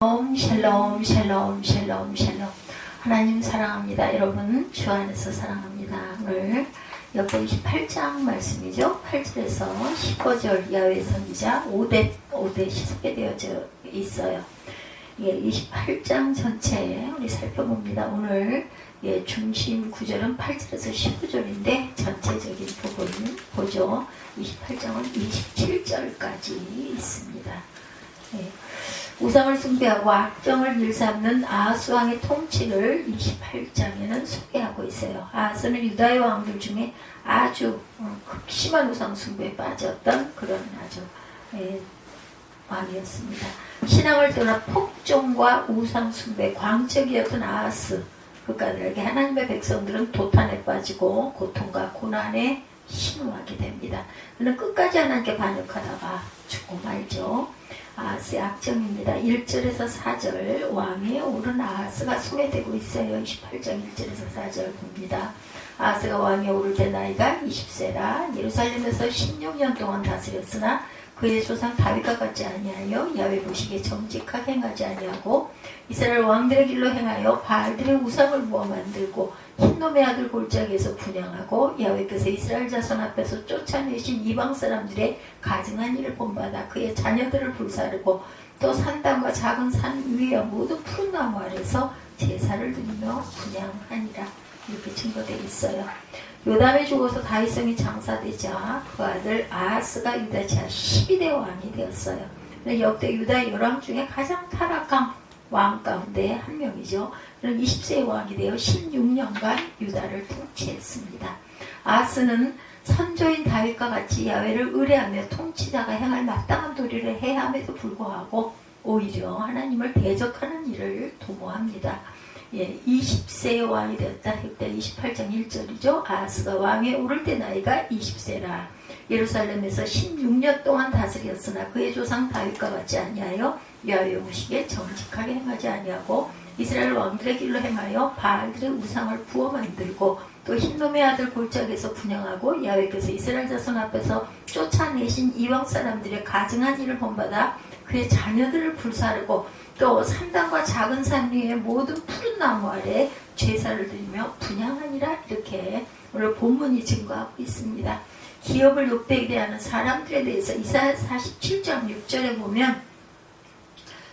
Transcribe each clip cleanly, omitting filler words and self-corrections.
샬롬 샬롬 샬롬 샬롬. 하나님 사랑합니다. 여러분 주 안에서 사랑합니다. 오늘 역대 28장 말씀이죠. 8절에서 15절 야훼 선지자 5대 소개되어져 있어요. 28장 전체 우리 살펴봅니다. 오늘 중심 구절은 8절에서 15절인데 전체적인 부분 보죠. 28장은 27절까지 있습니다. 우상을 숭배하고 악정을 일삼는 아하스 왕의 통치를 28장에는 소개하고 있어요. 아하스는 유다의 왕들 중에 아주 극심한 우상 숭배에 빠졌던 그런 아주 왕이었습니다. 신앙을 떠나 폭정과 우상 숭배 광적이었던 아하스 그까지에게 하나님의 백성들은 도탄에 빠지고 고통과 고난에 신음하게 됩니다. 그는 끝까지 하나님께 반역하다가 죽고 말죠. 아하스의 악정입니다. 1절에서 4절 왕에 오른 아하스가 소개되고 있어요. 28장 1절에서 4절 봅니다. 아하스가 왕에 오를 때 나이가 20세라 예루살렘에서 16년 동안 다스렸으나 그의 조상 다윗과 같지 아니하여 야훼 보시기에 정직하게 행하지 아니하고 이스라엘 왕들의 길로 행하여 바알들의 우상을 모아 만들고 흰놈의 아들 골짜기에서 분향하고 야훼께서 이스라엘 자손 앞에서 쫓아내신 이방 사람들의 가증한 일을 본받아 그의 자녀들을 불사르고 또 산당과 작은 산 위에 모두 푸른 나무 아래서 제사를 드리며 분향하니라. 이렇게 증거되어 있어요. 요담이 죽어서 다윗성이 장사되자 그 아들 아하스가 유다 지하 12대 왕이 되었어요. 역대 유다 열왕 중에 가장 타락한 왕 가운데 한 명이죠. 20세의 왕이 되어 16년간 유다를 통치했습니다. 아하스는 선조인 다윗과 같이 야훼를 의뢰하며 통치자가 행할 마땅한 도리를 해야 함에도 불구하고 오히려 하나님을 대적하는 일을 도모합니다. 20세의 왕이 되었다. 그때 28장 1절이죠. 아하스가 왕에 오를 때 나이가 20세라 예루살렘에서 16년 동안 다스렸으나 그의 조상 다윗과 같지 아니하여 야훼 보시기에 정직하게 행하지 아니하고 이스라엘 왕들의 길로 행하여 바알들의 우상을 부어 만들고 또 흰놈의 아들 골짜기에서 분향하고 야훼께서 이스라엘 자손 앞에서 쫓아내신 이방 사람들의 가증한 일을 본받아 그의 자녀들을 불사르고 또 산당과 작은 산 위에 모든 푸른 나무 아래 제사를 드리며 분향하니라. 이렇게 오늘 본문이 증거하고 있습니다. 기업을 욕되게 하는 사람들에 대해서 이사야 47장 6절에 보면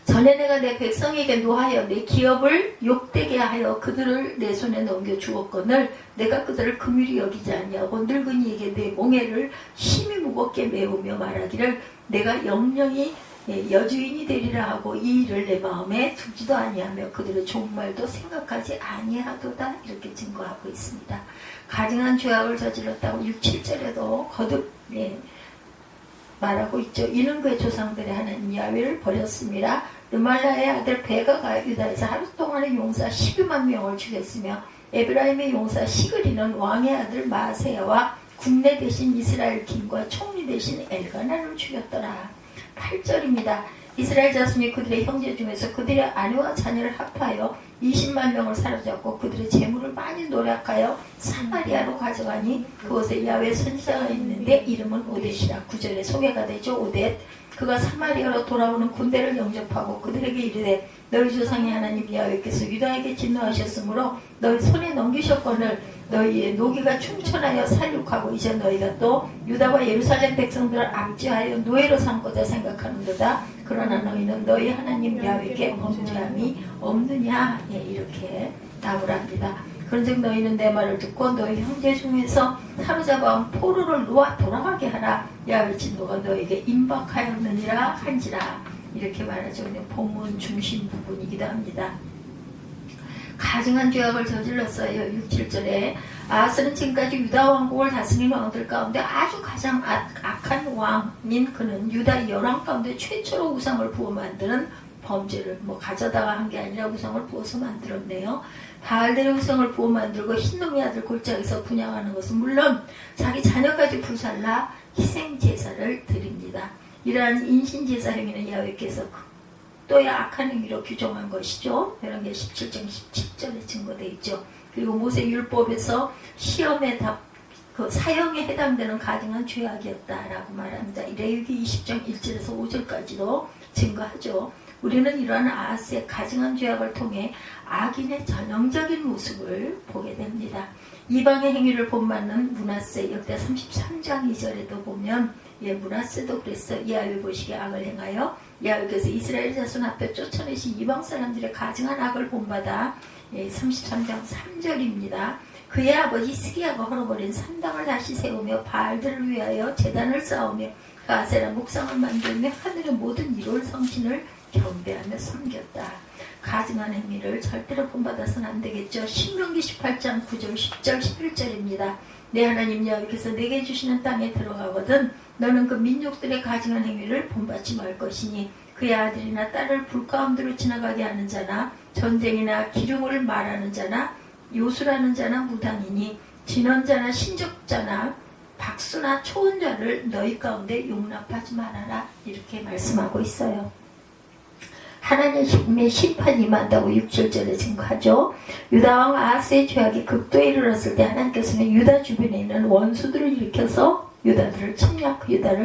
전에 내가 내 백성에게 노하여 내 기업을 욕되게 하여 그들을 내 손에 넘겨 주었거늘 내가 그들을 긍휼히 여기지 아니하고 늙은이에게 내 몽해를 힘이 무겁게 메우며 말하기를 내가 영영이 여주인이 되리라 하고 이 일을 내 마음에 두지도 아니하며 그들의 종말도 생각하지 아니하도다. 이렇게 증거하고 있습니다. 가증한 죄악을 저질렀다고 6, 7절에도 거듭 말하고 있죠. 이는 그의 조상들의 하나님 야훼를 버렸습니다. 르말라의 아들 베가가 유다에서 하루 동안의 용사 12만 명을 죽였으며 에브라임의 용사 시그리는 왕의 아들 마세야와 국내 대신 이스라엘 킹과 총리 대신 엘가나를 죽였더라. 8절입니다. 이스라엘 자손이 그들의 형제 중에서 그들의 아내와 자녀를 합하여 20만 명을 사로잡고 그들의 재물을 많이 노력하여 사마리아로 가져가니 그곳에 야훼 선지자가 있는데 이름은 오뎃이라. 9절에 소개가 되죠. 오뎃. 그가 사마리아로 돌아오는 군대를 영접하고 그들에게 이르되 너희 조상의 하나님 야훼께서 유다에게 진노하셨으므로 너희 손에 넘기셨거늘 너희의 노기가 충천하여 살육하고 이제 너희가 또 유다와 예루살렘 백성들을 압제하여 노예로 삼고자 생각하는도다. 그러나 너희는 너희 하나님 야훼께 범죄함이 없느냐. 이렇게 답을 합니다. 그런즉 너희는 내 말을 듣고 너희 형제 중에서 사로잡아온 포로를 놓아 돌아가게 하라. 야훼 진노가 너에게 임박하였느니라 한지라. 이렇게 말하죠. 본문 중심 부분이기도 합니다. 가증한 죄악을 저질렀어요. 6, 7절에 아하스는 지금까지 유다 왕국을 다스린 왕들 가운데 아주 가장 악한 왕인 그는 유다 열왕 가운데 최초로 우상을 부어 만드는 범죄를 가져다가 한 게 아니라 우상을 부어서 만들었네요. 바알들의 우상을 부어 만들고 흰놈의 아들 골짜기에서 분향하는 것은 물론 자기 자녀까지 불살라 희생제사를 드립니다. 이러한 인신제사 행위는 야훼께서 또의 악한 행위로 규정한 것이죠. 이런 게 17장 17절에 증거되어 있죠. 그리고 모세율법에서 시험에 그 사형에 해당되는 가증한 죄악이었다라고 말합니다. 레위기 20장 1절에서 5절까지도 증거하죠. 우리는 이러한 아하스의 가증한 죄악을 통해 악인의 전형적인 모습을 보게 됩니다. 이방의 행위를 본받는 므낫세 역대 33장 2절에도 보면 므낫세도 그랬어. 야훼 보시기에 악을 행하여 야훼께서 이스라엘 자손 앞에 쫓아내신 이방 사람들의 가증한 악을 본받아 33장 3절입니다. 그의 아버지 스기야가 헐어버린 산당을 다시 세우며 바알들을 위하여 제단을 쌓으며 아세라 묵상을 만들며 하늘의 모든 이롤 성신을 경배하며 섬겼다. 가증한 행위를 절대로 본받아서는 안 되겠죠. 신명기 18장 9절 10절 11절입니다. 내 하나님 여호와께서 내게 주시는 땅에 들어가거든 너는 그 민족들의 가증한 행위를 본받지 말 것이니 그의 아들이나 딸을 불 가운데로 지나가게 하는 자나 전쟁이나 기름을 말하는 자나 요술하는 자나 무당이니 진언자나 신적자나 박수나 초혼자를 너희 가운데 용납하지 말아라. 이렇게 말씀하고 있어요. 하나님의 심판이 임한다고 6절에 증거하죠. 유다왕 아하스의 죄악이 극도에 이르렀을 때 하나님께서는 유다 주변에 있는 원수들을 일으켜서 유다를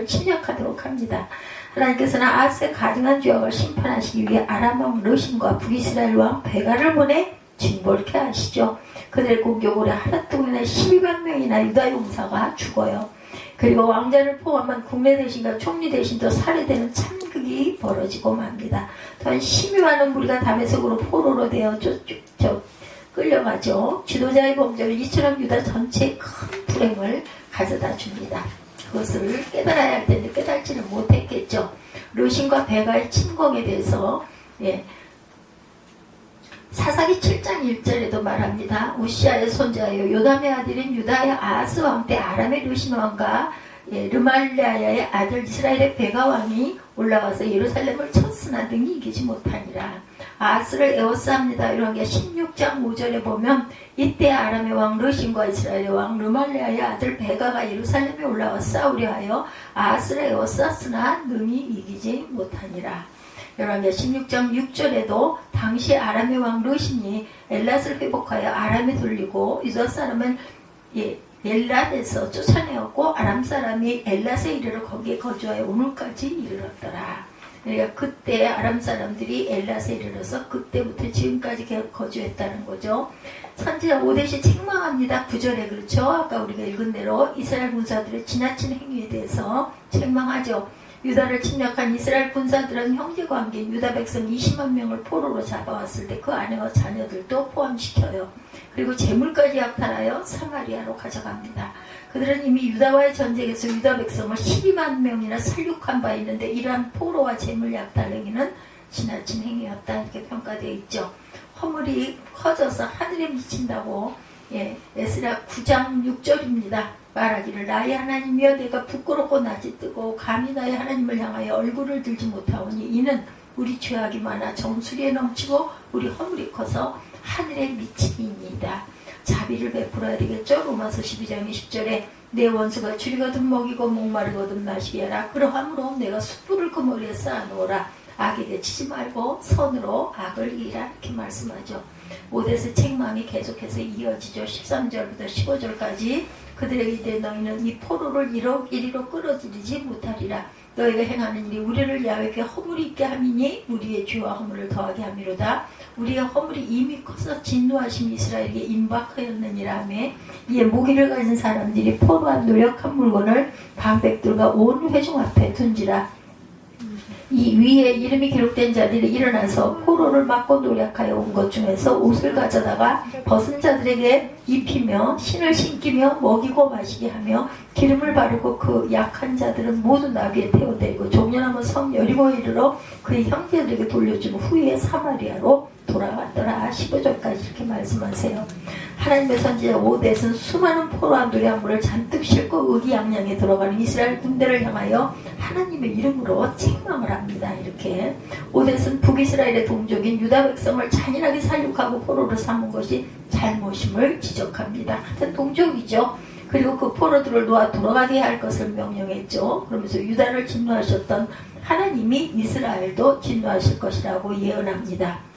침략하도록 합니다. 하나님께서는 아하스의 가증한 죄악을 심판하시기 위해 아람 왕 르신과 북이스라엘 왕 베가를 보내 징벌케 하시죠. 그들의 공격으로 하루 동안에 12만 명이나 유다 용사가 죽어요. 그리고 왕자를 포함한 국내 대신과 총리 대신도 살해되는 참극이 벌어지고 맙니다. 또한 심히 많은 무리가 다메섹으로 포로로 되어 끌려가죠. 지도자의 범죄를 이처럼 유다 전체에 큰 불행을 가져다 줍니다. 그것을 깨달아야 할 텐데 깨달지는 못했겠죠. 르신과 베가의 침공에 대해서 사사기 7장 1절에도 말합니다. 우시아의 손자요 요담의 아들인 유다의 아하스 왕 때 아람의 르신 왕과 르말랴야의 아들 이스라엘의 베가 왕이 올라와서 예루살렘을 쳤으나 능히 이기지 못하니라. 아하스를 에워싸합니다. 이런 게 16장 5절에 보면 이때 아람의 왕 르신과 이스라엘의 왕 르말랴야의 아들 베가가 예루살렘에 올라와 싸우려 하여 아하스를 에워쌌으나 능히 이기지 못하니라. 열왕기하 16장 6절에도 당시 아람의 왕 르신이 엘랏을 회복하여 아람에 돌리고 유다 사람은 엘랏에서 쫓아내었고 아람 사람이 엘랏에 이르러 거기에 거주하여 오늘까지 이르렀더라. 그러니까 그때 아람 사람들이 엘랏에 이르러서 그때부터 지금까지 거주했다는 거죠. 선지자 오데시 책망합니다. 9절에 그렇죠. 아까 우리가 읽은 대로 이스라엘 군사들의 지나친 행위에 대해서 책망하죠. 유다를 침략한 이스라엘 군사들은 형제관계인 유다 백성 20만 명을 포로로 잡아왔을 때 그 아내와 자녀들도 포함시켜요. 그리고 재물까지 약탈하여 사마리아로 가져갑니다. 그들은 이미 유다와의 전쟁에서 유다 백성을 12만 명이나 살육한 바 있는데 이러한 포로와 재물 약탈 행위는 지나친 행위였다 이렇게 평가되어 있죠. 허물이 커져서 하늘에 미친다고 에스라 9장 6절입니다. 말하기를 나의 하나님이여 내가 부끄럽고 낯이 뜨고 감히 나의 하나님을 향하여 얼굴을 들지 못하오니 이는 우리 죄악이 많아 정수리에 넘치고 우리 허물이 커서 하늘에 미치니이다. 자비를 베풀어야 되겠죠. 로마서 12장 20절에 내 원수가 줄이거든 먹이고 목마르거든 마시게 하라. 그러함으로 내가 숯불을 그 머리에 쌓아놓으라. 악에게 치지 말고 선으로 악을 이기라 이렇게 말씀하죠. 오데스 책망이 계속해서 이어지죠. 13절부터 15절까지 그들에게 이르되 너희는 이 포로를 이리로 끌어들이지 못하리라. 너희가 행하는 일이 우리를 야훼께 허물이 있게 함이니 우리의 죄와 허물을 더하게 함이로다. 우리의 허물이 이미 커서 진노하심이 이스라엘에게 임박하였느니라 하며 이에 무기를 가진 사람들이 포로한 노력한 물건을 방백들과 온 회중 앞에 둔지라. 이 위에 이름이 기록된 자들이 일어나서 포로를 막고 노력하여 온 것 중에서 옷을 가져다가 벗은 자들에게 입히며 신을 신기며 먹이고 마시게 하며 기름을 바르고 그 약한 자들은 모두 나귀에 태워대고 종려나무 성 여리고에 이르러 그의 형제들에게 돌려준 후에 사마리아로 돌아갔더라. 15절까지 이렇게 말씀하세요. 하나님의 선지자 오뎃은 수많은 포로와 노량물을 잔뜩 싣고 의기양양에 들어가는 이스라엘 군대를 향하여 하나님의 이름으로 책망을 합니다. 이렇게 오뎃은 북이스라엘의 동족인 유다 백성을 잔인하게 살육하고 포로로 삼은 것이 잘못임을 지적합니다. 같은 동족이죠. 그리고 그 포로들을 놓아 돌아가게 할 것을 명령했죠. 그러면서 유다를 진노하셨던 하나님이 이스라엘도 진노하실 것이라고 예언합니다.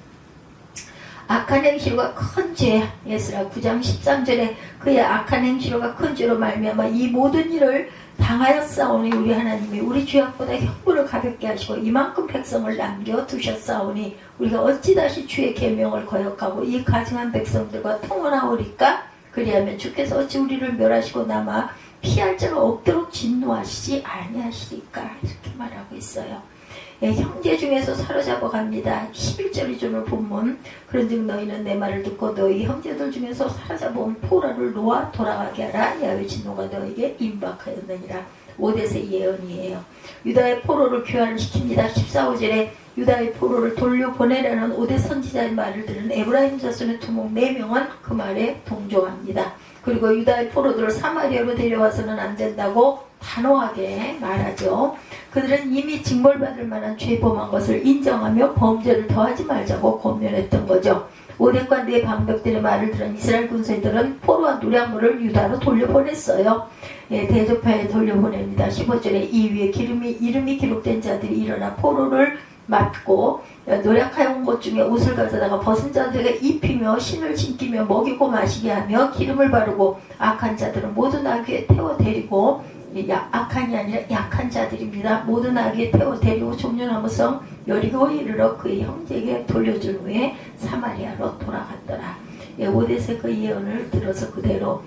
악한 행실과 큰 죄, 에스라 9장 13절에 그의 악한 행실과 큰 죄로 말미암아 이 모든 일을 당하였사오니 우리 하나님이 우리 죄악보다 형벌을 가볍게 하시고 이만큼 백성을 남겨두셨사오니 우리가 어찌 다시 주의 계명을 거역하고 이 가증한 백성들과 통원하오리까? 그리하면 주께서 어찌 우리를 멸하시고 남아 피할 자가 없도록 진노하시지 아니하시리까? 이렇게 말하고 있어요. 예, 형제 중에서 사로잡아 갑니다. 11절이죠 오늘 본문. 그런즉 너희는 내 말을 듣고 너희 형제들 중에서 사로잡아온 포로를 놓아 돌아가게 하라. 야훼 진노가 너에게 임박하였느니라. 오데세 예언이에요. 유다의 포로를 교환을 시킵니다. 14호절에 유다의 포로를 돌려보내라는 오데 선지자의 말을 들은 에브라임 자손의 두목 4명은 그 말에 동조합니다. 그리고 유다의 포로들을 사마리아로 데려와서는 안 된다고 단호하게 말하죠. 그들은 이미 징벌받을 만한 죄범한 것을 인정하며 범죄를 더하지 말자고 권면했던 거죠. 오देख과 네 방백들의 말을 들은 이스라엘 군사들은 포로와 노략물을 유다로 돌려보냈어요. 예, 대조파에 돌려보냅니다. 15절에 이 위에 이름이 기록된 자들이 일어나 포로를 맞고 노략하여 온 것 중에 옷을 가져다가 벗은 자들에게 입히며 신을 신기며 먹이고 마시게 하며 기름을 바르고 악한 자들은 모두 나귀에 태워 데리고 악한이 아니라 약한 자들입니다. 모두 나귀에 태워 데리고 종려나무성 여리고에 이르러 그의 형제에게 돌려준 후에 사마리아로 돌아갔더라. 예, 오데세 그 예언을 들어서 그대로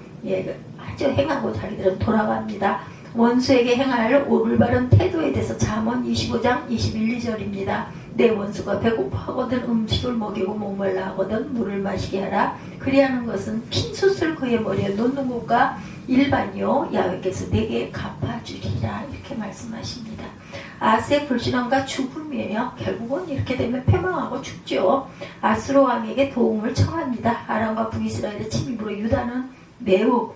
아주 행하고 자기들은 돌아갑니다. 원수에게 행할 올바른 태도에 대해서 잠언 25장 21, 2절입니다. 내 원수가 배고파하거든 음식을 먹이고 목말라 하거든 물을 마시게 하라. 그리하는 것은 핀숯을 그의 머리에 놓는 것과 일반이요 야훼께서 내게 갚아주리라. 이렇게 말씀하십니다. 아스의 불신함과 죽음이에요. 결국은 이렇게 되면 패망하고 죽죠. 아수르 왕에게 도움을 청합니다. 아람과 북이스라엘의 침입으로 유다는 매우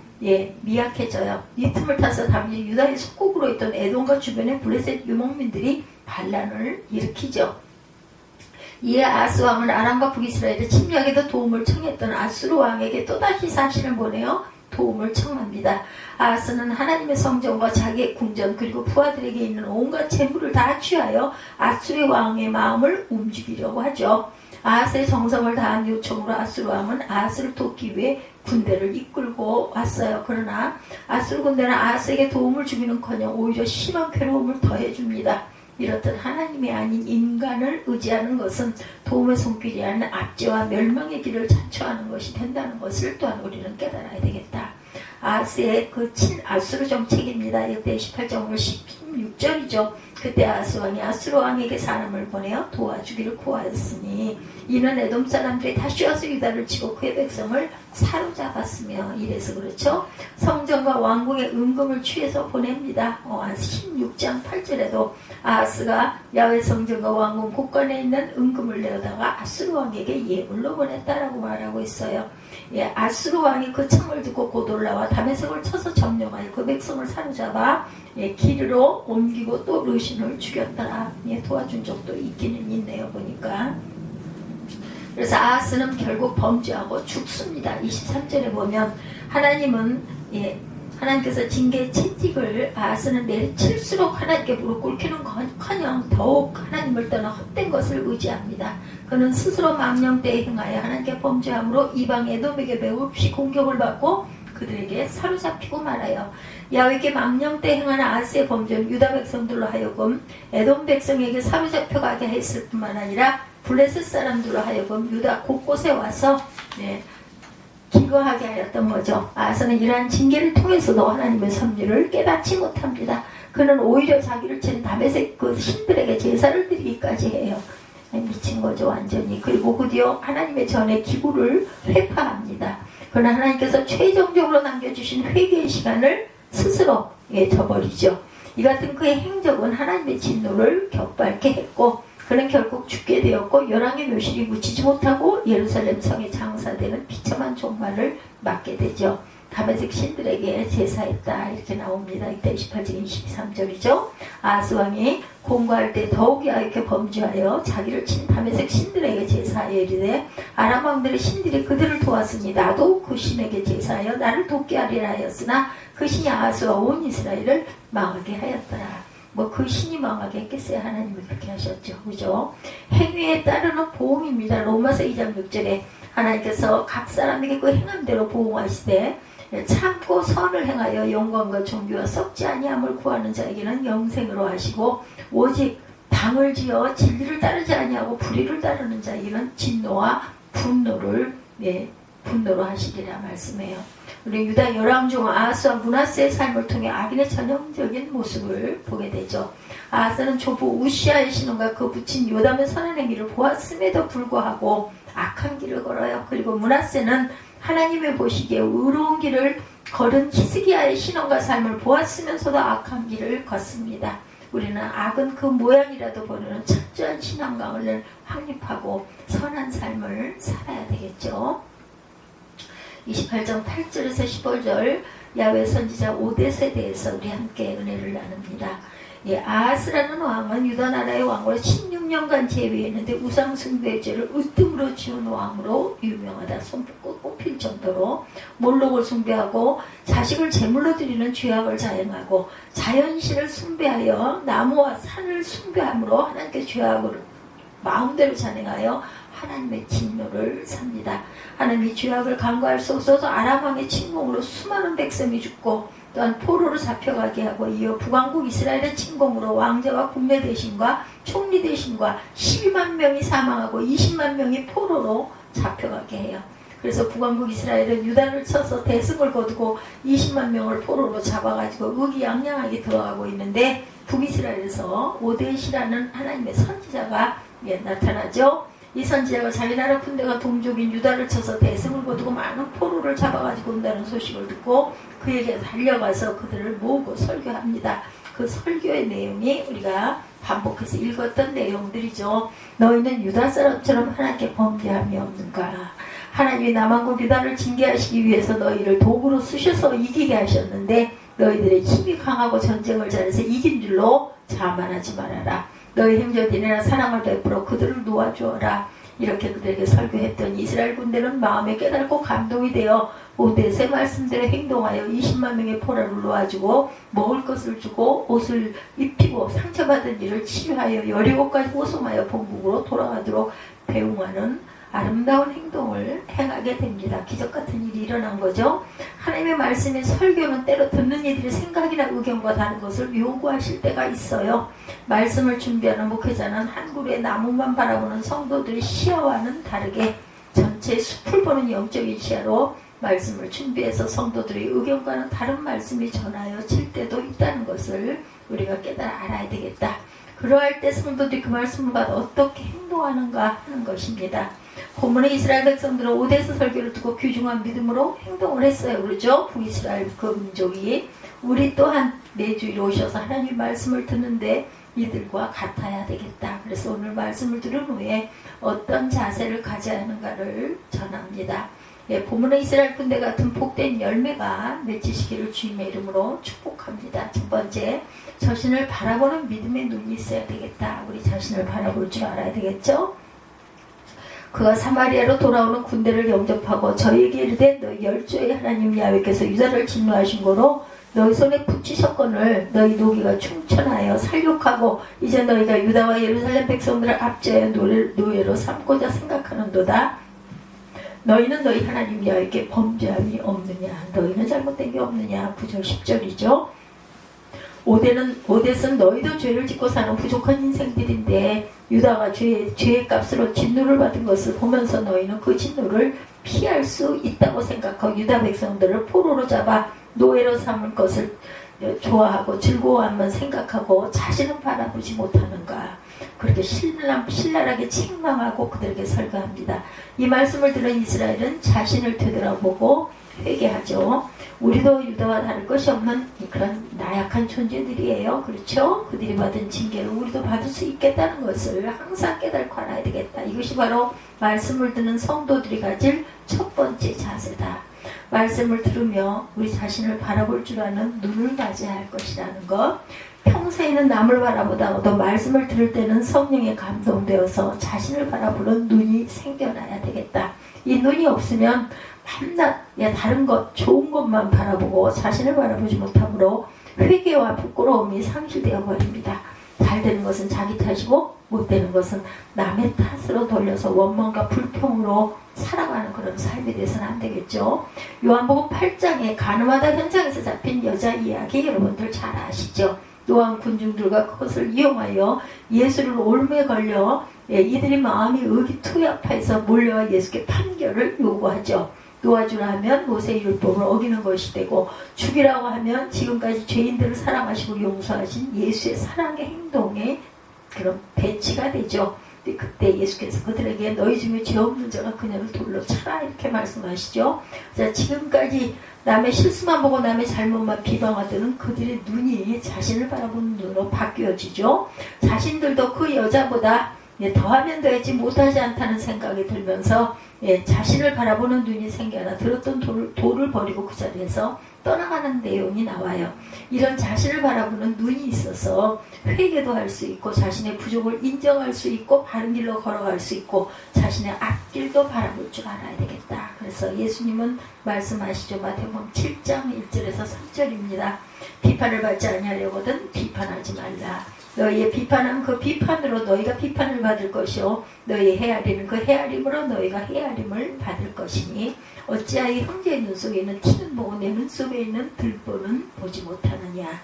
미약해져요. 이 틈을 타서 당시 유다의 속국으로 있던 에돔과 주변의 블레셋 유목민들이 반란을 일으키죠. 이에 아스 왕은 아람과 북이스라엘의 침략에도 도움을 청했던 아수르 왕에게 또다시 사신을 보내어 도움을 청합니다. 아스는 하나님의 성전과 자기의 궁전 그리고 부하들에게 있는 온갖 재물을 다 취하여 아수르 왕의 마음을 움직이려고 하죠. 아스의 정성을 다한 요청으로 아수르 왕은 아스를 돕기 위해 군대를 이끌고 왔어요. 그러나 아수르 군대는 아스에게 도움을 주기는커녕 오히려 심한 괴로움을 더해줍니다. 이렇듯 하나님이 아닌 인간을 의지하는 것은 도움의 손길이 아닌 압제와 멸망의 길을 자초하는 것이 된다는 것을 또한 우리는 깨달아야 되겠다. 아스의 그 친아수르 정책입니다. 역대 18장 16절이죠. 그때 아스 왕이 아수르 왕에게 사람을 보내어 도와주기를 구하였으니 이는 에돔 사람들이 다시 와서 유다를 치고 그의 백성을 사로잡았으며 이래서 그렇죠. 성전과 왕궁의 은금을 취해서 보냅니다. 16장 8절에도 아스가 야훼 성전과 왕궁 곳간에 있는 은금을 내어다가 아수르 왕에게 예물로 보냈다라고 말하고 있어요. 아수르 왕이 그 청을 듣고 곧 올라와 다메섹을 쳐서 점령하여 그 백성을 사로잡아 기르로 옮기고 또 르신을 죽였더라. 도와준 적도 있기는 있네요. 보니까. 그래서 아스는 결국 범죄하고 죽습니다. 23절에 보면 하나님은 하나님께서 징계 채찍을 아스는 내칠수록 하나님께 무릎 꿇기는커녕 더욱 하나님을 떠나 헛된 것을 의지합니다. 그는 스스로 망령되에 행하여 하나님께 범죄함으로 이방 에돔에게 매우 없이 공격을 받고 그들에게 사로잡히고 말아요. 야훼께 망령되 행하는 아스의 범죄는 유다 백성들로 하여금 에돔 백성에게 사로잡혀가게 했을 뿐만 아니라 블레셋 사람들로 하여금 유다 곳곳에 와서 기거하게 하였던 거죠. 아스는 이러한 징계를 통해서도 하나님의 섭리를 깨닫지 못합니다. 그는 오히려 자기를 친 다메섹 그 신들에게 제사를 드리기까지 해요. 미친 거죠 완전히. 그리고 곧이어 하나님의 전에 기구를 회파합니다. 그러나 하나님께서 최종적으로 남겨주신 회개의 시간을 스스로 저버리죠. 이 같은 그의 행적은 하나님의 진노를 격발케 했고 그는 결국 죽게 되었고 열왕의 묘실이 묻히지 못하고 예루살렘 성에 장사되는 비참한 종말을 맞게 되죠. 다메섹 신들에게 제사했다 이렇게 나옵니다. 이때 28장 23절이죠. 아스 왕이 공고할 때 더욱 야훼께 범죄하여 자기를 친 다메섹 신들에게 제사하여 이르되 아람 왕들의 신들이 그들을 도왔으니 나도 그 신에게 제사하여 나를 돕게 하리라 하였으나 그 신이 아스와 온 이스라엘을 망하게 하였더라. 그 신이 망하게 했겠어요. 하나님이 그렇게 하셨죠. 그죠? 행위에 따르는 보응입니다. 로마서 2장 6절에 하나님께서 각 사람에게 그 행함대로 보응하시되 참고 선을 행하여 영광과 존귀와 썩지 아니함을 구하는 자에게는 영생으로 하시고 오직 당을 지어 진리를 따르지 아니하고 불의를 따르는 자에게는 진노와 분노로 하시리라 말씀해요. 우리 유다 열왕 중 아하스와 므낫세의 삶을 통해 악인의 전형적인 모습을 보게 되죠. 아하스는 조부 우시아의 신혼과 그 부친 요담의 선한 행위를 보았음에도 불구하고 악한 길을 걸어요. 그리고 므낫세는 하나님의 보시기에 의로운 길을 걸은 히스기야의 신혼과 삶을 보았으면서도 악한 길을 걷습니다. 우리는 악은 그 모양이라도 보는 철저한 신앙감을 확립하고 선한 삶을 살아야 되겠죠. 28장 8절에서 15절 야훼 선지자 오뎃에 대해서 우리 함께 은혜를 나눕니다. 아하스라는 왕은 유다 나라의 왕으로 16년간 재위했는데 우상 숭배의 죄를 으뜸으로 지은 왕으로 유명하다. 손꼽고 꼽힐 정도로 몰록을 숭배하고 자식을 제물로 드리는 죄악을 자행하고 자연신을 숭배하여 나무와 산을 숭배함으로 하나님께 죄악을 마음대로 잔행하여 하나님의 진노를 삽니다. 하나님이 죄악을 간과할 수 없어서 아람 왕의 침공으로 수많은 백성이 죽고 또한 포로로 잡혀가게 하고 이어 북왕국 이스라엘의 침공으로 왕자와 국내 대신과 총리 대신과 12만 명이 사망하고 20만 명이 포로로 잡혀가게 해요. 그래서 북왕국 이스라엘은 유다를 쳐서 대승을 거두고 20만 명을 포로로 잡아가지고 의기양양하게 들어가고 있는데 북이스라엘에서 오뎃이라는 하나님의 선지자가 나타나죠. 이 선지자가 자기 나라 군대가 동족인 유다를 쳐서 대승을 거두고 많은 포로를 잡아가지고 온다는 소식을 듣고 그에게 달려가서 그들을 모으고 설교합니다. 그 설교의 내용이 우리가 반복해서 읽었던 내용들이죠. 너희는 유다 사람처럼 하나님께 범죄함이 없는가? 하나님이 남왕국 유다를 징계하시기 위해서 너희를 도구로 쓰셔서 이기게 하셨는데 너희들의 힘이 강하고 전쟁을 잘해서 이긴 줄로 자만하지 말아라. 너희 형제들이나 사랑을 베풀어 그들을 놓아주어라. 이렇게 그들에게 설교했더니 이스라엘 군대는 마음에 깨닫고 감동이 되어 오뎃의 말씀대로 행동하여 20만 명의 포로를 놓아주고 먹을 것을 주고 옷을 입히고 상처받은 일을 치료하여 여리고까지 호송하여 본국으로 돌아가도록 배웅하는 아름다운 행동을 행하게 됩니다. 기적같은 일이 일어난 거죠. 하나님의 말씀인 설교는 때로 듣는 이들의 생각이나 의견과 다른 것을 요구하실 때가 있어요. 말씀을 준비하는 목회자는 한 그루의 나무만 바라보는 성도들의 시야와는 다르게 전체 숲을 보는 영적인 시야로 말씀을 준비해서 성도들의 의견과는 다른 말씀이 전하여질 때도 있다는 것을 우리가 깨달아 알아야 되겠다. 그러할 때 성도들이 그 말씀을 받아 어떻게 행동하는가 하는 것입니다. 본문의 이스라엘 백성들은 오뎃의 설교를 듣고 귀중한 믿음으로 행동을 했어요. 그렇죠? 북이스라엘 그 민족이 우리 또한 매주일 오셔서 하나님 말씀을 듣는데 이들과 같아야 되겠다. 그래서 오늘 말씀을 들은 후에 어떤 자세를 가져야 하는가를 전합니다. 본문의 이스라엘 군대 같은 복된 열매가 맺히시기를 주님의 이름으로 축복합니다. 첫 번째, 자신을 바라보는 믿음의 눈이 있어야 되겠다. 우리 자신을 바라볼 줄 알아야 되겠죠? 그가 사마리아로 돌아오는 군대를 영접하고 저에게 이르되 너희 열조의 하나님 야훼께서 유다를 진노하신 거로 너희 손에 붙이셨거늘 너희 노기가 충천하여 살육하고 이제 너희가 유다와 예루살렘 백성들을 압제하여 노예로 삼고자 생각하는도다. 너희는 너희 하나님 야훼께 범죄함이 없느냐? 너희는 잘못된 게 없느냐? 9절 10절이죠. 오뎃은 너희도 죄를 짓고 사는 부족한 인생들인데 유다가 죄의 값으로 진노를 받은 것을 보면서 너희는 그 진노를 피할 수 있다고 생각하고 유다 백성들을 포로로 잡아 노예로 삼을 것을 좋아하고 즐거워하면 생각하고 자신은 바라보지 못하는가. 그렇게 신랄하게 책망하고 그들에게 설교합니다. 이 말씀을 들은 이스라엘은 자신을 되돌아보고 회개하죠. 우리도 유다와 다를 것이 없는 그런 나약한 존재들이에요. 그렇죠? 그들이 받은 징계를 우리도 받을 수 있겠다는 것을 항상 깨닫고 알아야 되겠다. 이것이 바로 말씀을 듣는 성도들이 가질 첫 번째 자세다. 말씀을 들으며 우리 자신을 바라볼 줄 아는 눈을 가져야 할 것이라는 것. 평소에는 남을 바라보다가도 말씀을 들을 때는 성령에 감동되어서 자신을 바라보는 눈이 생겨나야 되겠다. 이 눈이 없으면 밤낮 다른 것 좋은 것만 바라보고 자신을 바라보지 못하므로 회개와 부끄러움이 상실되어 버립니다. 잘 되는 것은 자기 탓이고 못 되는 것은 남의 탓으로 돌려서 원망과 불평으로 살아가는 그런 삶이 돼서는 안 되겠죠. 요한복음 8장에 가늠하다 현장에서 잡힌 여자 이야기 여러분들 잘 아시죠? 요한 군중들과 그것을 이용하여 예수를 올무에 걸려 이들이 마음이 의기투합해서 몰려와 예수께 판결을 요구하죠. 도와주라 하면 모세의 율법을 어기는 것이 되고, 죽이라고 하면 지금까지 죄인들을 사랑하시고 용서하신 예수의 사랑의 행동에 그런 배치가 되죠. 그때 예수께서 그들에게 너희 중에 죄 없는 자가 그녀를 돌로 차라 이렇게 말씀하시죠. 자, 지금까지 남의 실수만 보고 남의 잘못만 비방하던 그들의 눈이 자신을 바라보는 눈으로 바뀌어지죠. 자신들도 그 여자보다 더하면 더했지 못하지 않다는 생각이 들면서 자신을 바라보는 눈이 생겨나 들었던 돌을 버리고 그 자리에서 떠나가는 내용이 나와요. 이런 자신을 바라보는 눈이 있어서 회개도 할 수 있고, 자신의 부족을 인정할 수 있고, 바른 길로 걸어갈 수 있고, 자신의 앞길도 바라볼 줄 알아야 되겠다. 그래서 예수님은 말씀하시죠. 마태복음 7장 1절에서 3절입니다. 비판을 받지 아니하려거든 비판하지 말라. 너희의 비판은 그 비판으로 너희가 비판을 받을 것이요 너희의 헤아림은 그 헤아림으로 너희가 헤아림을 받을 것이니 어찌하여 형제의 눈 속에 있는 티는 보고 내 눈 속에 있는 들보는 보지 못하느냐.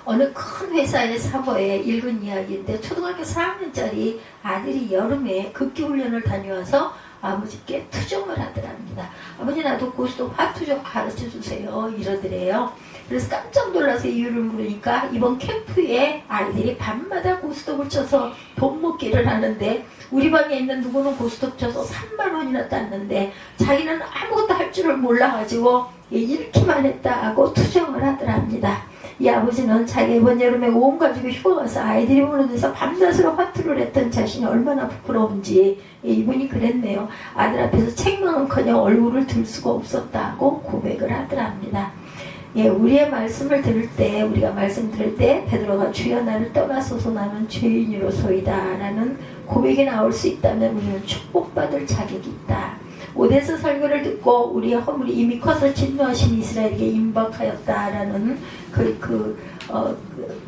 어느 큰 회사의 사고에 읽은 이야기인데, 초등학교 4학년짜리 아들이 여름에 극기훈련을 다녀와서 아버지께 투정을 하더랍니다. 아버지, 나도 고스톱 화투 좀 가르쳐주세요 이러더래요. 그래서 깜짝 놀라서 이유를 물으니까 이번 캠프에 아이들이 밤마다 고스톱을 쳐서 돈 먹기를 하는데, 우리 방에 있는 누구는 고스톱 쳐서 3만 원이나 땄는데 자기는 아무것도 할 줄을 몰라가지고 잃기만 했다고 투정을 하더랍니다. 이 아버지는 자기 이번 여름에 온 가족이 휴가 가서 아이들이 보는 데서 밤낮으로 화투를 했던 자신이 얼마나 부끄러운지 이분이 그랬네요. 아들 앞에서 책망은커녕 얼굴을 들 수가 없었다고 고백을 하더랍니다. 우리의 말씀을 들을 때, 우리가 말씀 들을 때 베드로가 주여 나를 떠나소서 나는 죄인으로소이다 라는 고백이 나올 수 있다면 우리는 축복받을 자격이 있다. 오데스 설교를 듣고 우리의 허물이 이미 커서 진노하신 이스라엘에게 임박하였다라는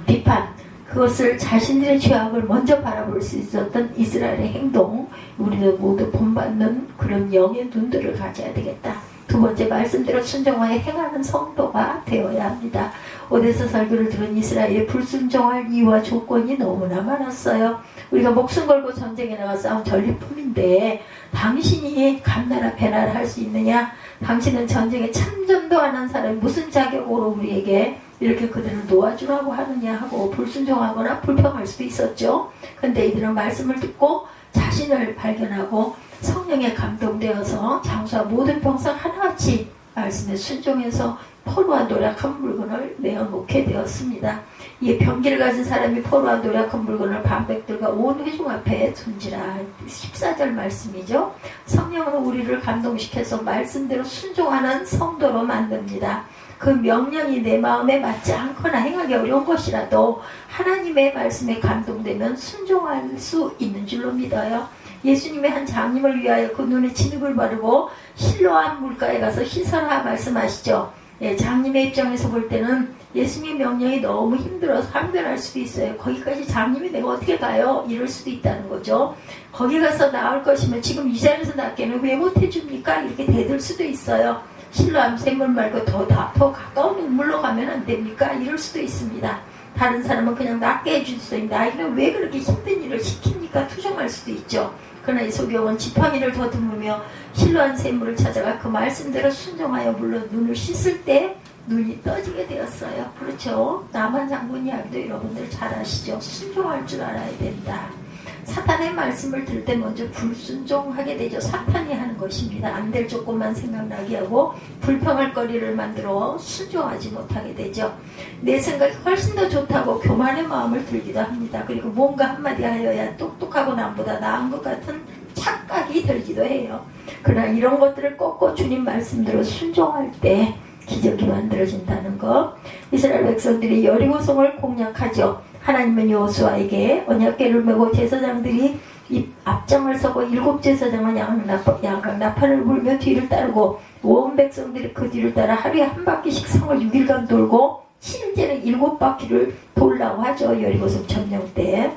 비판, 그것을 자신들의 죄악을 먼저 바라볼 수 있었던 이스라엘의 행동, 우리도 모두 본받는 그런 영의 눈들을 가져야 되겠다. 두 번째, 말씀대로 순종하여 행하는 성도가 되어야 합니다. 오데스 설교를 들은 이스라엘이 불순종할 이유와 조건이 너무나 많았어요. 우리가 목숨 걸고 전쟁에 나가 싸운 전리품인데 당신이 감나라 배나라 할 수 있느냐? 당신은 전쟁에 참전도 안 한 사람이 무슨 자격으로 우리에게 이렇게 그들을 놓아주라고 하느냐 하고 불순종하거나 불평할 수도 있었죠. 근데 이들은 말씀을 듣고 자신을 발견하고 성령에 감동되어서 장수와 모든 병상 하나같이 말씀에 순종해서 포로와 노력한 물건을 내어놓게 되었습니다. 이 병기를 가진 사람이 포로와 노력한 물건을 반백들과 온 회중 앞에 둔지라. 14절 말씀이죠. 성령은 우리를 감동시켜서 말씀대로 순종하는 성도로 만듭니다. 그 명령이 내 마음에 맞지 않거나 행하기 어려운 것이라도 하나님의 말씀에 감동되면 순종할 수 있는 줄로 믿어요. 예수님의 한 장님을 위하여 그 눈에 진흙을 바르고 실로암 물가에 가서 씻어라 말씀하시죠. 장님의 입장에서 볼 때는 예수님의 명령이 너무 힘들어서 항변할 수도 있어요. 거기까지 장님이 내가 어떻게 가요? 이럴 수도 있다는 거죠. 거기 가서 나을 것이면 지금 이 자리에서 낫게는 왜 못해줍니까? 이렇게 대들 수도 있어요. 실로암 샘물 말고 더 가까운 눈물로 가면 안 됩니까? 이럴 수도 있습니다. 다른 사람은 그냥 낫게 해줄 수도 있는데 나에게는 왜 그렇게 힘든 일을 시킵니까? 투정할 수도 있죠. 그러나 이 소경은 지팡이를 더듬으며 실로암 샘물을 찾아가 그 말씀대로 순종하여 물론 눈을 씻을 때 눈이 떠지게 되었어요. 그렇죠? 나만 장군 이야기도 여러분들 잘 아시죠? 순종할 줄 알아야 된다. 사탄의 말씀을 들을 때 먼저 불순종하게 되죠. 사탄이 하는 것입니다. 안 될 조건만 생각나게 하고 불평할 거리를 만들어 순종하지 못하게 되죠. 내 생각이 훨씬 더 좋다고 교만의 마음을 들기도 합니다. 그리고 뭔가 한마디 하여야 똑똑하고 남보다 나은 것 같은 착각이 들기도 해요. 그러나 이런 것들을 꺾고 주님 말씀대로 순종할 때 기적이 만들어진다는 것. 이스라엘 백성들이 여리고성을 공략하죠. 하나님은 여호수아에게 언약궤를 메고 제사장들이 이 앞장을 서고 7 제사장은 양각 나팔을 불며 뒤를 따르고 온 백성들이 그 뒤를 따라 하루에 한 바퀴씩 성을 6일간 돌고 실제는 7바퀴를 돌라고 하죠. 여리고성 점령 때.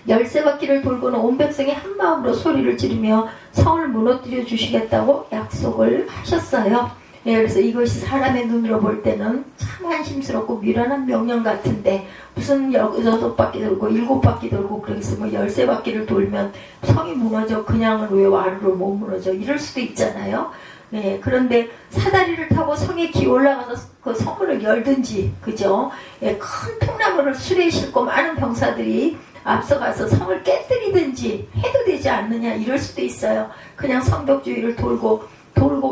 13바퀴를 돌고는 온 백성이 한마음으로 소리를 지르며 성을 무너뜨려 주시겠다고 약속을 하셨어요. 그래서 이것이 사람의 눈으로 볼 때는 참 한심스럽고 미련한 명령 같은데 무슨 6바퀴 돌고 7바퀴 돌고 그래서 뭐 13바퀴를 돌면 성이 무너져 그냥은 왜 와르르 못 무너져 이럴 수도 있잖아요. 네, 그런데 사다리를 타고 성에 기어 올라가서 그 성문을 열든지 그죠? 네, 큰 통나무를 수레에 싣고 많은 병사들이 앞서가서 성을 깨뜨리든지 해도 되지 않느냐 이럴 수도 있어요. 그냥 성벽주의를 돌고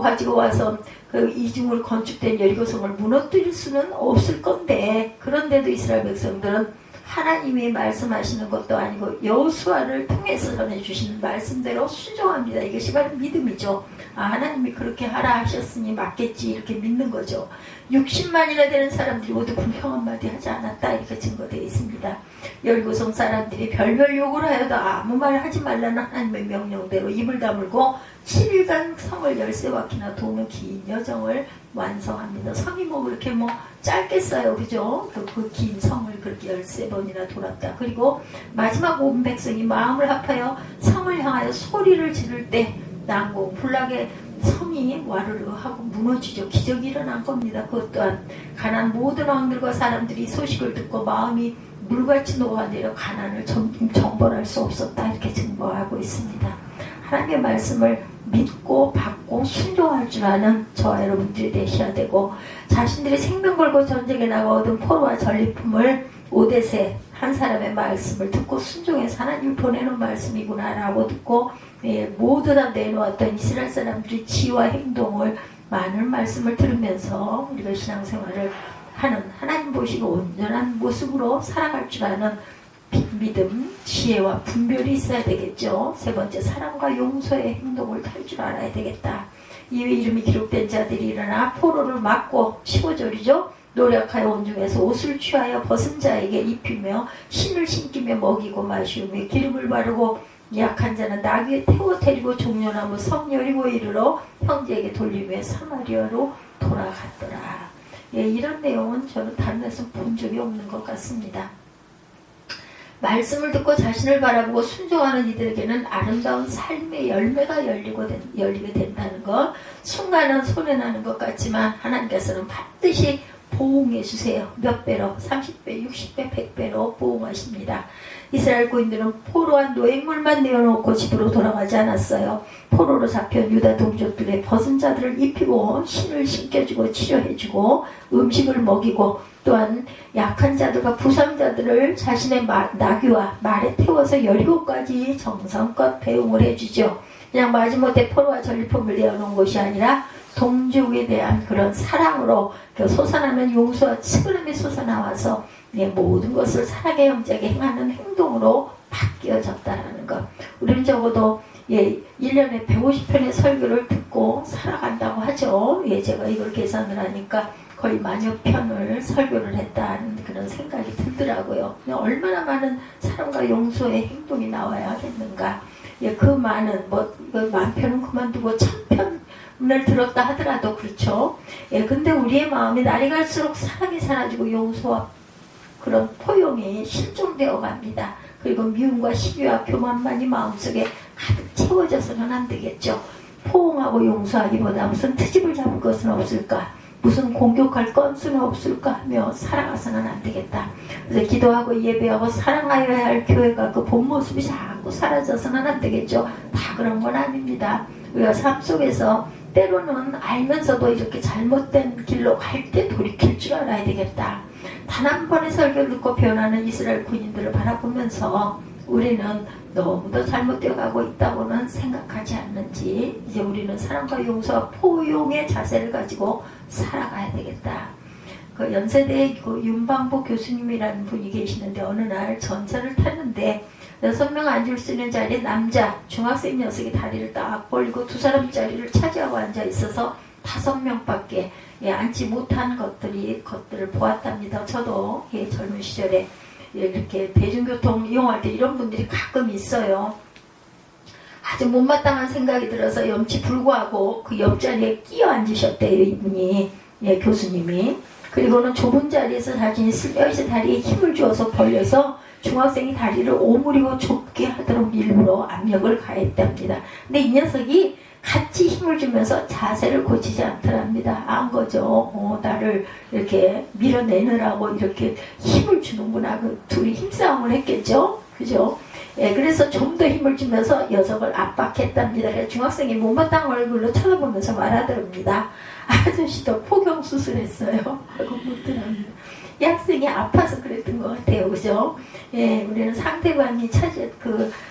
가지고 와서 그 이중으로 건축된 여리고성을 무너뜨릴 수는 없을 건데 그런데도 이스라엘 백성들은 하나님이 말씀하시는 것도 아니고 여호수아를 통해서 전해주시는 말씀대로 순종합니다. 이것이 바로 믿음이죠. 하나님이 그렇게 하라 하셨으니 맞겠지 이렇게 믿는 거죠. 60만이나 되는 사람들이 모두 불평 한마디 하지 않았다 이렇게 증거되어 있습니다. 여리고성 사람들이 별별 욕을 하여도 아무 말 하지 말라는 하나님의 명령대로 입을 다물고 7일간 성을 13바퀴나 도는 긴 여정을 완성합니다. 성이 뭐 그렇게 뭐 짧겠어요. 그죠? 그 긴 성을 그렇게 13번이나 돌았다. 그리고 마지막 온 백성이 마음을 합하여 성을 향하여 소리를 지를 때 난공 불락의 성이 와르르 하고 무너지죠. 기적이 일어난 겁니다. 그것 또한 가나안 모든 왕들과 사람들이 소식을 듣고 마음이 물같이 녹아내려 가나안을 정벌할 수 없었다 이렇게 증거하고 있습니다. 하나님의 말씀을 믿고 받고 순종할 줄 아는 저와 여러분들이 되셔야 되고 자신들이 생명 걸고 전쟁에 나가 얻은 포로와 전리품을 오데세 한 사람의 말씀을 듣고 순종해서 하나님이 보내는 말씀이구나 라고 듣고 모두 다 내놓았던 이스라엘 사람들의 지와 행동을 많은 말씀을 들으면서 우리가 신앙생활을 하는 하나님 보시고 온전한 모습으로 살아갈 줄 아는 믿음, 지혜와 분별이 있어야 되겠죠. 세 번째, 사랑과 용서의 행동을 탈 줄 알아야 되겠다. 이외 이름이 기록된 자들이 일어나 포로를 막고 15절이죠. 노력하여 온 중에서 옷을 취하여 벗은 자에게 입히며 신을 신기며 먹이고 마시우며 기름을 바르고 약한 자는 나귀에 태워 데리고 종려나무 성 여리고에 이르러 형제에게 돌리며 사마리아로 돌아갔더라. 이런 내용은 저는 다른 데서 본 적이 없는 것 같습니다. 말씀을 듣고 자신을 바라보고 순종하는 이들에게는 아름다운 삶의 열매가 열리게 된다는 것. 순간은 손해나는 것 같지만 하나님께서는 반드시 보응해 주세요. 몇 배로? 30배, 60배, 100배로 보응하십니다. 이스라엘 고인들은 포로와 노획물만 내어놓고 집으로 돌아가지 않았어요. 포로로 잡혀온 유다 동족들의 벗은 자들을 입히고 신을 신겨주고 치료해주고 음식을 먹이고 또한 약한 자들과 부상자들을 자신의 나귀와 말에 태워서 여리고까지 정성껏 배웅을 해주죠. 그냥 마지못해 포로와 전리품을 내어놓은 것이 아니라 동족에 대한 그런 사랑으로 솟아나는 용서와 측은함이 솟아나와서 모든 것을 사랑의 형제에게 행하는 행동으로 바뀌어졌다는 것. 우리는 적어도 1년에 150편의 설교를 듣고 살아간다고 하죠. 제가 이걸 계산을 하니까 거의 만여 편을 설교를 했다는 그런 생각이 들더라고요. 얼마나 많은 사랑과 용서의 행동이 나와야 하겠는가. 그 많은 만 편은 그만두고 1000편을 들었다 하더라도 그렇죠. 근데 우리의 마음이 날이 갈수록 사랑이 사라지고 용서와 그런 포용이 실종되어 갑니다. 그리고 미움과 시기와 교만만이 마음속에 가득 채워져서는 안 되겠죠. 포옹하고 용서하기보다 무슨 트집을 잡을 것은 없을까, 무슨 공격할 건수는 없을까 하며 살아가서는 안 되겠다. 그래서 기도하고 예배하고 사랑하여야 할 교회가 그 본 모습이 자꾸 사라져서는 안 되겠죠. 다 그런 건 아닙니다. 우리가 삶 속에서 때로는 알면서도 이렇게 잘못된 길로 갈 때 돌이킬 줄 알아야 되겠다. 단 한 번의 설교를 듣고 변하는 이스라엘 군인들을 바라보면서 우리는 너무도 잘못되어 가고 있다고는 생각하지 않는지 이제 우리는 사랑과 용서와 포용의 자세를 가지고 살아가야 되겠다. 그 연세대의 윤방보 교수님이라는 분이 계시는데 어느 날 전차를 탔는데 6명 앉을 수 있는 자리에 남자 중학생 녀석이 다리를 딱 벌리고 2사람짜리를 차지하고 앉아 있어서 5명밖에 앉지 못한 것들을 보았답니다. 저도 젊은 시절에 이렇게 대중교통 이용할 때 이런 분들이 가끔 있어요. 아주 못마땅한 생각이 들어서 염치 불구하고 그 옆자리에 끼어 앉으셨대요, 이분이. 교수님이. 그리고는 좁은 자리에서 자신이 슬며시 다리에 힘을 주어서 벌려서 중학생이 다리를 오므리고 좁게 하도록 일부러 압력을 가했답니다. 근데 이 녀석이 같이 힘을 주면서 자세를 고치지 않더랍니다. 안 거죠. 나를 이렇게 밀어내느라고 이렇게 힘을 주는구나. 그 둘이 힘싸움을 했겠죠. 그죠? 예, 그래서 좀 더 힘을 주면서 녀석을 압박했답니다. 그래서 중학생이 못마땅한 얼굴로 쳐다보면서 말하더랍니다. 아저씨도 포경 수술했어요. 하고 묻더랍니다. 이 학생이 아파서 그랬던 것 같아요. 그죠? 예, 우리는 상대방이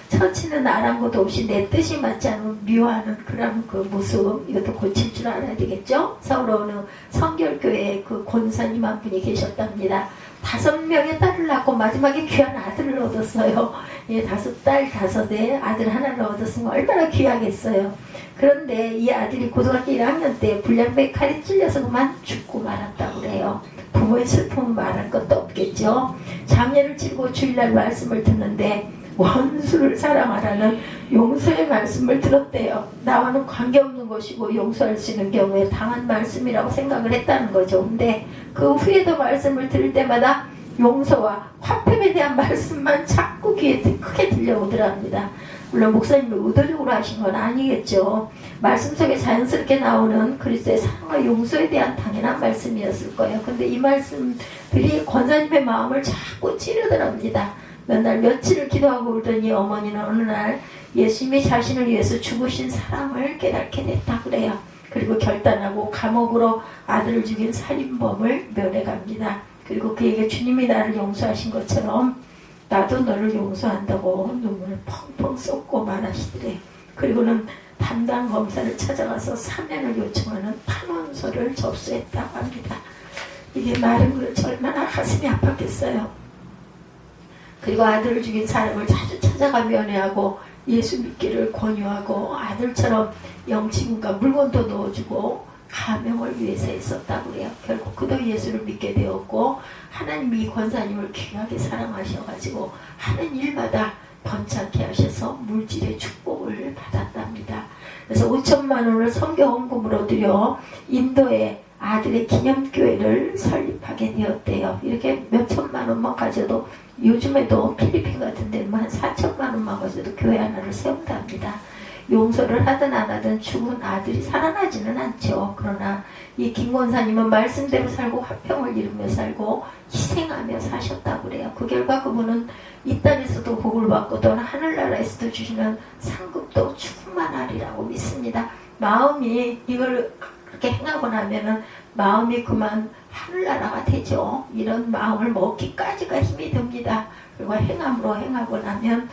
처치는 아랑곳 없이 내 뜻이 맞지 않으면 미워하는 그런 그 모습, 이것도 고칠 줄 알아야 되겠죠? 서울 어느 성결교회에 그 권사님 한 분이 계셨답니다. 5명의 딸을 낳고 마지막에 귀한 아들을 얻었어요. 예, 5딸 5에 아들 하나를 얻었으면 얼마나 귀하겠어요. 그런데 이 아들이 고등학교 1학년 때 불량배 칼에 찔려서 그만 죽고 말았다고 그래요. 부모의 슬픔은 말할 것도 없겠죠. 장례를 치르고 주일날 말씀을 듣는데 원수를 사랑하라는 용서의 말씀을 들었대요. 나와는 관계없는 것이고 용서할 수 있는 경우에 당한 말씀이라고 생각을 했다는 거죠. 근데 그 후에도 말씀을 들을 때마다 용서와 화평에 대한 말씀만 자꾸 귀에 크게 들려오더랍니다. 물론 목사님이 의도적으로 하신 건 아니겠죠. 말씀 속에 자연스럽게 나오는 그리스도의 사랑과 용서에 대한 당연한 말씀이었을 거예요. 근데 이 말씀들이 권사님의 마음을 자꾸 찌르더랍니다. 몇 날 며칠을 기도하고 울더니 어머니는 어느 날 예수님이 자신을 위해서 죽으신 사랑을 깨닫게 됐다 그래요. 그리고 결단하고 감옥으로 아들을 죽인 살인범을 면회갑니다. 그리고 그에게 주님이 나를 용서하신 것처럼 나도 너를 용서한다고 눈물을 펑펑 쏟고 말하시더래. 그리고는 담당 검사를 찾아가서 사면을 요청하는 탄원서를 접수했다고 합니다. 이게 말은 그렇지 얼마나 가슴이 아팠겠어요. 그리고 아들을 죽인 사람을 자주 찾아가 면회하고 예수 믿기를 권유하고 아들처럼 영치군과 물건도 넣어주고 가명을 위해서 했었다고 해요. 결국 그도 예수를 믿게 되었고 하나님이 이 권사님을 귀하게 사랑하셔가지고 하는 일마다 번창케 하셔서 물질의 축복을 받았답니다. 그래서 5천만 원을 선교 헌금으로 들여 인도에 아들의 기념교회를 설립하게 되었대요. 이렇게 몇 천만 원만 가져도 요즘에도 필리핀 같은 데는 한 4천만 원만 가져도 교회 하나를 세운답니다. 용서를 하든 안 하든 죽은 아들이 살아나지는 않죠. 그러나 이 김권사님은 말씀대로 살고 화평을 이루며 살고 희생하며 사셨다고 그래요. 그 결과 그분은 이 땅에서도 복을 받고 또는 하늘나라에서도 주시는 상급도 충만하리라고 믿습니다. 마음이 이걸 그렇게 행하고 나면은 마음이 그만 하늘나라가 되죠. 이런 마음을 먹기까지가 힘이 듭니다. 그리고 행함으로 행하고 나면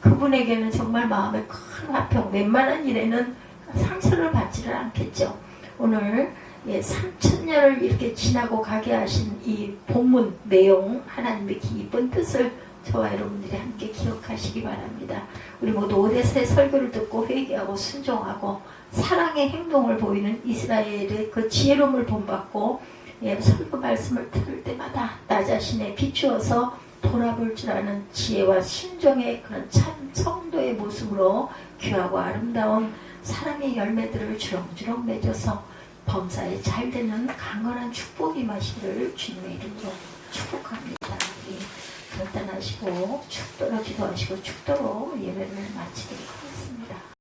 그분에게는 정말 마음에 큰 화평, 웬만한 일에는 상처를 받지를 않겠죠. 오늘 3000년을 이렇게 지나고 가게 하신 이 본문 내용, 하나님의 깊은 뜻을 저와 여러분들이 함께 기억하시기 바랍니다. 우리 모두 오데스의 설교를 듣고 회개하고 순종하고 사랑의 행동을 보이는 이스라엘의 그 지혜로움을 본받고 설교 말씀을 들을 때마다 나 자신에 비추어서 돌아볼 줄 아는 지혜와 순종의 그런 참 성도의 모습으로 귀하고 아름다운 사랑의 열매들을 주렁주렁 맺어서 범사에 잘 되는 강건한 축복이 마시기를 주님의 이름으로 축복합니다. 결단하시고 축도로 기도하시고 축도로 예배를 마치도록 하겠습니다.